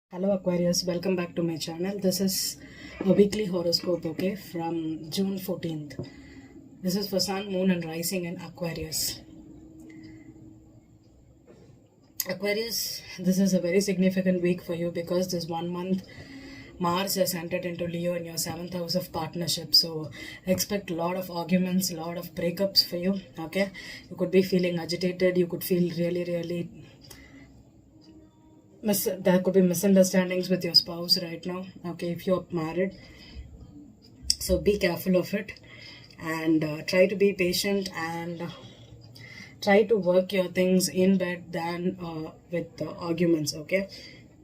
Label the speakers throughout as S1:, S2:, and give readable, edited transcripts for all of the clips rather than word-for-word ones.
S1: Hello Aquarius, welcome back to my channel. This is a weekly horoscope, okay, from June 14th. This is for Sun, Moon and Rising in Aquarius. Aquarius, this is a very significant week for you because this 1 month Mars has entered into Leo in your 7th house of partnership. So expect a lot of arguments, a lot of breakups for you, okay? You could be feeling agitated, you could feel really there could be misunderstandings with your spouse right now, okay, if you're married. So be careful of it and try to be patient and try to work your things in bed than with arguments, okay?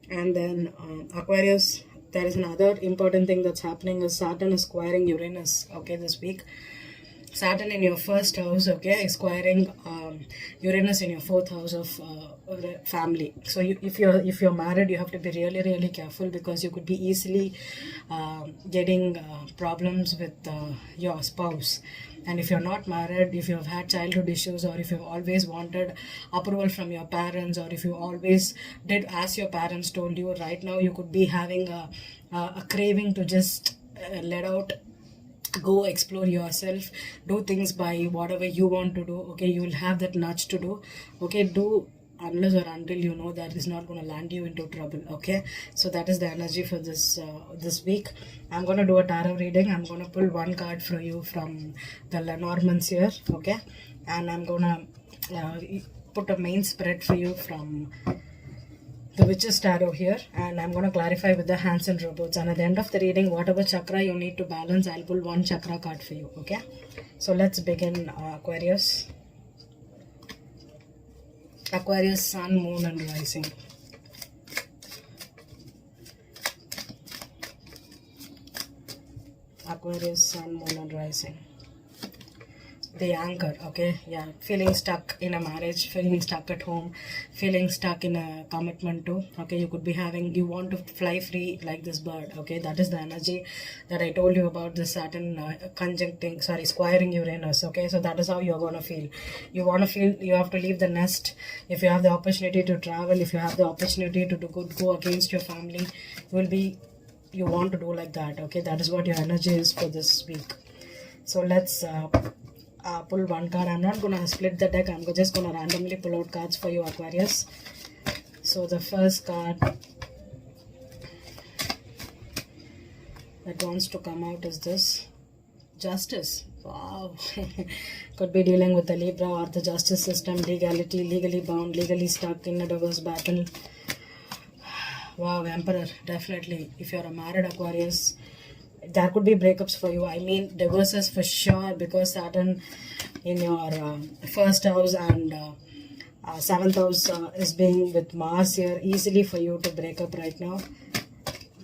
S1: And then Aquarius, there is another important thing that's happening is Saturn is squaring Uranus, okay, this week. Saturn in your first house, okay, is squaring Uranus in your 4th house of family. So if you're married, you have to be really careful because you could be easily getting problems with your spouse. And if you're not married, if you've had childhood issues, or if you've always wanted approval from your parents, or if you always did as your parents told you, right now you could be having a craving to just let out, go explore yourself, do things by whatever you want to do, okay? You will have that nudge to do, okay? Do unless or until you know that is not going to land you into trouble, okay? So that is the energy for this week. I'm going to do a tarot reading. I'm going to pull one card for you from the Lenormands here, okay? And I'm going to put a main spread for you from the Witch's Tarot here, and I'm going to clarify with the hands and robots. And at the end of the reading, whatever chakra you need to balance, I'll pull one chakra card for you, okay? So let's begin, Aquarius. Aquarius, Sun, Moon and Rising. Aquarius, Sun, Moon and Rising. The anchor, okay? Yeah, feeling stuck in a marriage, feeling stuck at home, feeling stuck in a commitment too, okay? You could be having, you want to fly free like this bird, okay? That is the energy that I told you about, the Saturn squaring Uranus, okay? So that is how you're going to feel. You want to feel, you have to leave the nest. If you have the opportunity to travel, if you have the opportunity to go against your family, you want to do like that, okay? That is what your energy is for this week. So let's pull one card. I'm not going to split the deck. I'm just going to randomly pull out cards for you, Aquarius. So the first card that wants to come out is this Justice. Wow. Could be dealing with the Libra or the justice system, legality, legally bound, legally stuck in a divorce battle. Wow, Emperor, definitely. If you're a married Aquarius, there could be breakups for you. I mean, divorces for sure, because Saturn in your first house and 7th house is being with Mars here, easily for you to break up right now.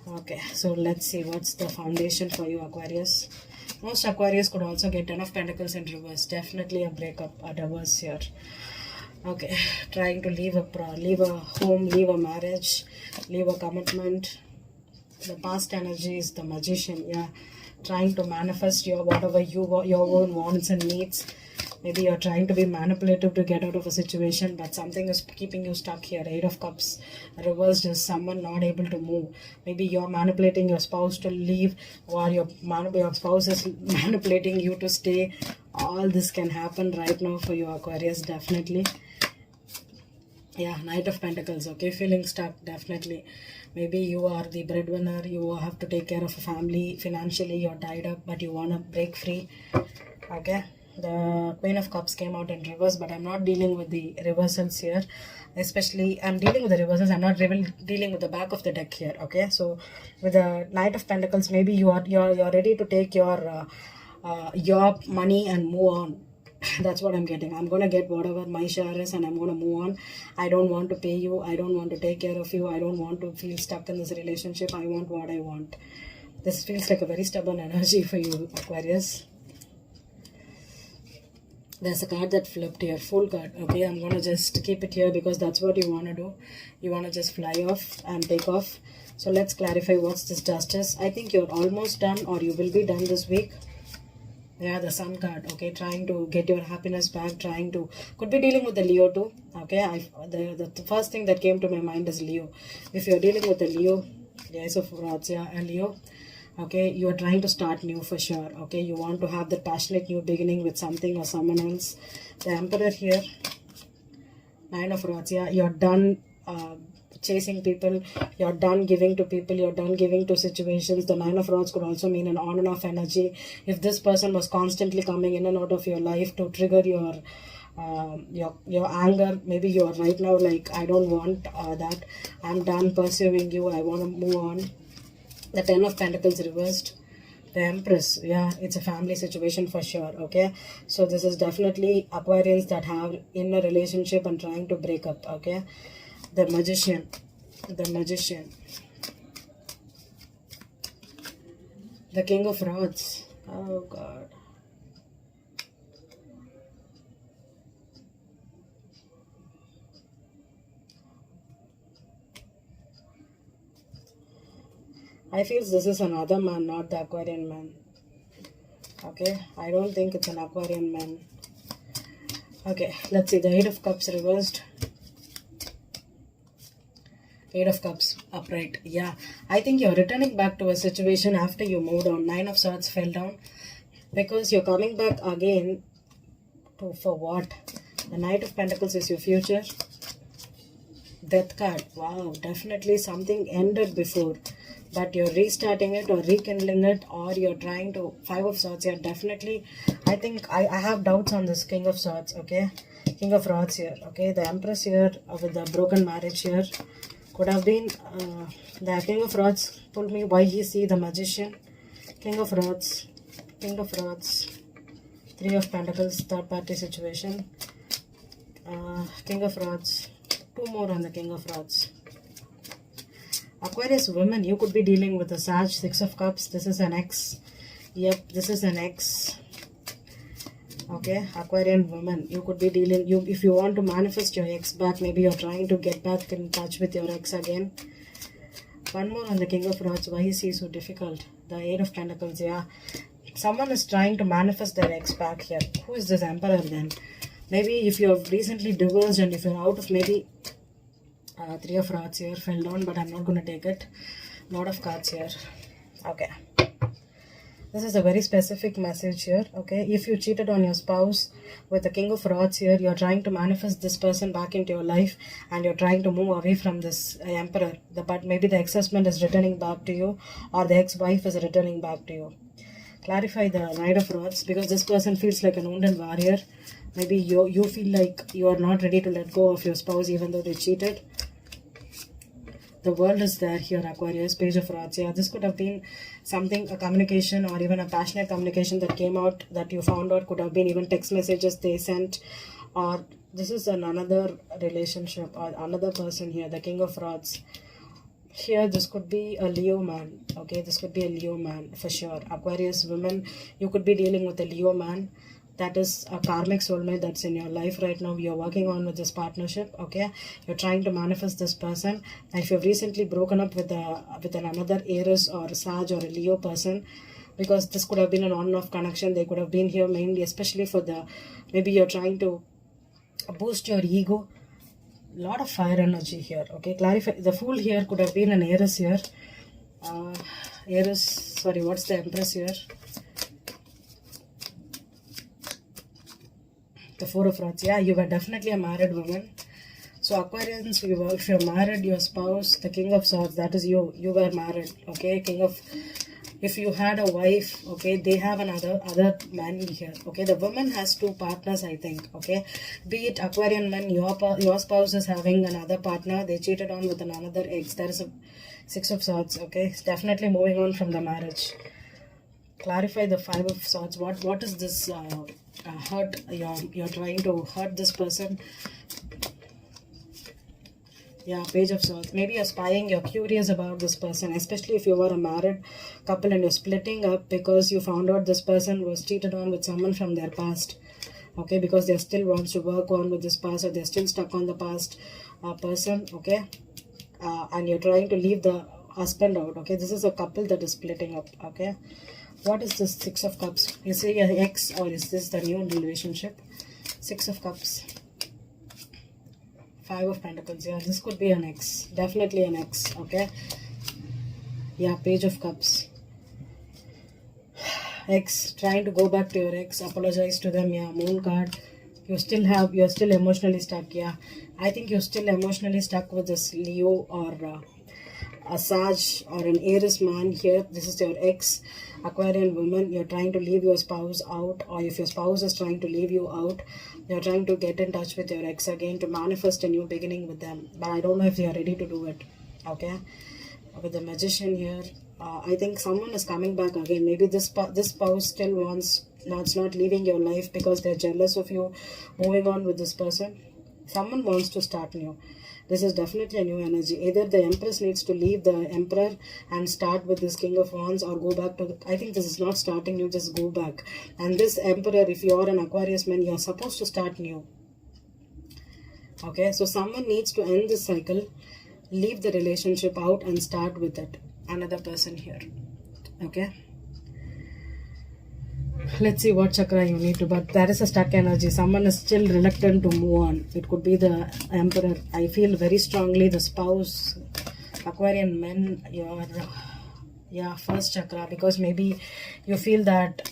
S1: Okay, so let's see what's the foundation for you, Aquarius. Most Aquarius could also get 10 of Pentacles in reverse. Definitely a breakup, a divorce here. Okay, trying to leave a home, leave a marriage, leave a commitment. The past energy is the Magician, yeah. Trying to manifest whatever your own wants and needs. Maybe you're trying to be manipulative to get out of a situation, but something is keeping you stuck here. 8 of Cups reversed is someone not able to move. Maybe you're manipulating your spouse to leave, or your spouse is manipulating you to stay. All this can happen right now for you, Aquarius, definitely. Yeah, Knight of Pentacles, okay, feeling stuck, definitely. Maybe you are the breadwinner, you have to take care of a family, financially you're tied up, but you want to break free, okay? The Queen of Cups came out in reverse, but I'm not dealing with the reversals here. Especially, I'm dealing with the reversals, I'm not dealing with the back of the deck here, okay? So, with the Knight of Pentacles, maybe you're ready to take your money and move on. That's what I'm getting. I'm going to get whatever my share is and I'm going to move on. I don't want to pay you. I don't want to take care of you. I don't want to feel stuck in this relationship. I want what I want. This feels like a very stubborn energy for you, Aquarius. There's a card that flipped here, Fool card. Okay, I'm going to just keep it here because that's what you want to do. You want to just fly off and take off. So let's clarify what's this Justice. I think you're almost done, or you will be done this week. Yeah, the Sun card. Okay, trying to get your happiness back. Trying to could be dealing with the Leo too. Okay, the first thing that came to my mind is Leo. If you're dealing with the Leo, the Ace of Rods, yeah, and Leo. Okay, you are trying to start new for sure. Okay, you want to have that passionate new beginning with something or someone else. The Emperor here, Nine of Rods. Yeah, you're done. Chasing people, you're done giving to people, you're done giving to situations. The Nine of Rods could also mean an on and off energy. If this person was constantly coming in and out of your life to trigger your anger, maybe you're right now like, I don't want that, I'm done pursuing you, I want to move on. The Ten of Pentacles reversed, the Empress. Yeah, it's a family situation for sure. Okay, so this is definitely Aquarians that have in a relationship and trying to break up. Okay, the Magician, the Magician, the King of Rods. Oh God. I feel this is another man, not the Aquarian man. Okay, I don't think it's an Aquarian man. Okay, let's see, the Eight of Cups reversed, Eight of Cups upright. Yeah, I think you're returning back to a situation after you moved on. Nine of Swords fell down because you're coming back again to, for what? The Knight of Pentacles is your future. Death card. Wow, definitely something ended before, but you're restarting it or rekindling it, or you're trying to. Five of Swords. Yeah, definitely. I think I have doubts on this King of Swords. Okay, King of Rods here. Okay, the Empress here with the broken marriage here. Could have been the King of Rods told me why he see the Magician. King of Rods, King of Rods, Three of Pentacles, third party situation. King of Rods, two more on the King of Rods. Aquarius women, you could be dealing with a Sag, Six of Cups. This is an ex. Yep, this is an ex. Okay, Aquarian woman, you could be dealing, if you want to manifest your ex back, maybe you're trying to get back in touch with your ex again. One more on the King of Rods. Why is he so difficult? The Eight of Pentacles. Yeah, someone is trying to manifest their ex back here. Who is this Emperor then? Maybe if you have recently divorced and if you're out of, maybe Three of Rods here fell down, but I'm not going to take it. Lot of cards here. Okay, this is a very specific message here. Okay, if you cheated on your spouse with the King of Rods here, you're trying to manifest this person back into your life and you're trying to move away from this Emperor. But maybe the ex-husband is returning back to you, or the ex-wife is returning back to you. Clarify the Knight of Rods, because this person feels like an wounded warrior. Maybe you feel like you are not ready to let go of your spouse even though they cheated. The World is there here, Aquarius, Page of Rods. Yeah, this could have been something, a communication or even a passionate communication that came out, that you found out. Could have been even text messages they sent, or this is another relationship or another person here, the King of Rods. Here, this could be a Leo man. Okay, this could be a Leo man for sure. Aquarius women, you could be dealing with a Leo man. That is a karmic soulmate that's in your life right now. You're working on with this partnership. Okay, you're trying to manifest this person. And if you've recently broken up with another Aries or Sag or a Leo person, because this could have been an on and off connection, they could have been here mainly, especially for the, maybe you're trying to boost your ego. Lot of fire energy here. Okay, clarify. The Fool here could have been an Aries here. Aries, sorry, what's the Empress here? The Four of Rods. Yeah, you were definitely a married woman. So Aquarians, if you're married, your spouse, the King of Swords, that is you. You were married. Okay, King of. If you had a wife, okay, they have other man here. Okay, the woman has two partners, I think. Okay, be it Aquarian man, your spouse is having another partner. They cheated on with another ex. There is a Six of Swords. Okay, it's definitely moving on from the marriage. Clarify the Five of Swords. What is this hurt? You're trying to hurt this person. Yeah, Page of Swords. Maybe you're spying, you're curious about this person, especially if you were a married couple and you're splitting up because you found out this person was cheated on with someone from their past. Okay, because they still wants to work on with this past, or they're still stuck on the past person. Okay, and you're trying to leave the husband out. Okay, this is a couple that is splitting up. Okay, What is this Six of Cups? Is it an ex or is this the new relationship? Six of Cups. Five of Pentacles. Yeah, this could be an ex. Definitely an ex. Okay. Yeah, Page of Cups. Ex, trying to go back to your ex, apologize to them. Yeah, Moon card. You're still emotionally stuck. Yeah, I think you're still emotionally stuck with this Leo or a Sag or an Aries man here. This is your ex, Aquarian woman. You're trying to leave your spouse out, or if your spouse is trying to leave you out, you're trying to get in touch with your ex again to manifest a new beginning with them. But I don't know if you're ready to do it. Okay, with the Magician here, I think someone is coming back again. Maybe this spouse still wants, it's not leaving your life because they're jealous of you moving on with this person. Someone wants to start new. This is definitely a new energy. Either the Empress needs to leave the Emperor and start with this King of Wands, or go back to I think this is not starting new, just go back. And this Emperor, if you are an Aquarius man, you're supposed to start new. Okay, so someone needs to end this cycle, leave the relationship out and start with it. Another person here. Okay. Let's see what chakra you need to, but there is a stuck energy. Someone is still reluctant to move on. It could be the Emperor. I feel very strongly the spouse, Aquarian men, your first chakra, because maybe you feel that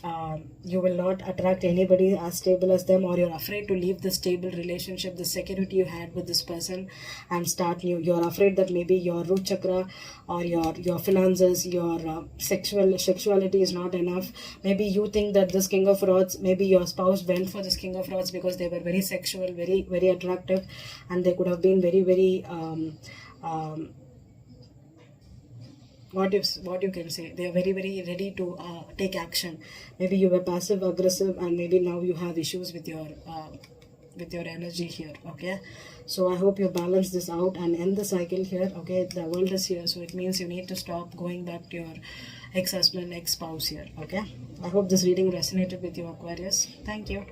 S1: you will not attract anybody as stable as them, or you're afraid to leave the stable relationship, the security you had with this person, and start new. You're afraid that maybe your root chakra or your finances, your sexuality is not enough. Maybe you think that this King of Rods, maybe your spouse went for this King of Rods because they were very sexual, very, very attractive, and they could have been very, very what you can say, they are very, very ready to take action. Maybe you were passive aggressive, and maybe now you have issues with your energy here. Okay, so I hope you balance this out and end the cycle here. Okay, the World is here, so it means you need to stop going back to your ex-husband, ex-spouse here. Okay, I hope this reading resonated with you, Aquarius. Thank you.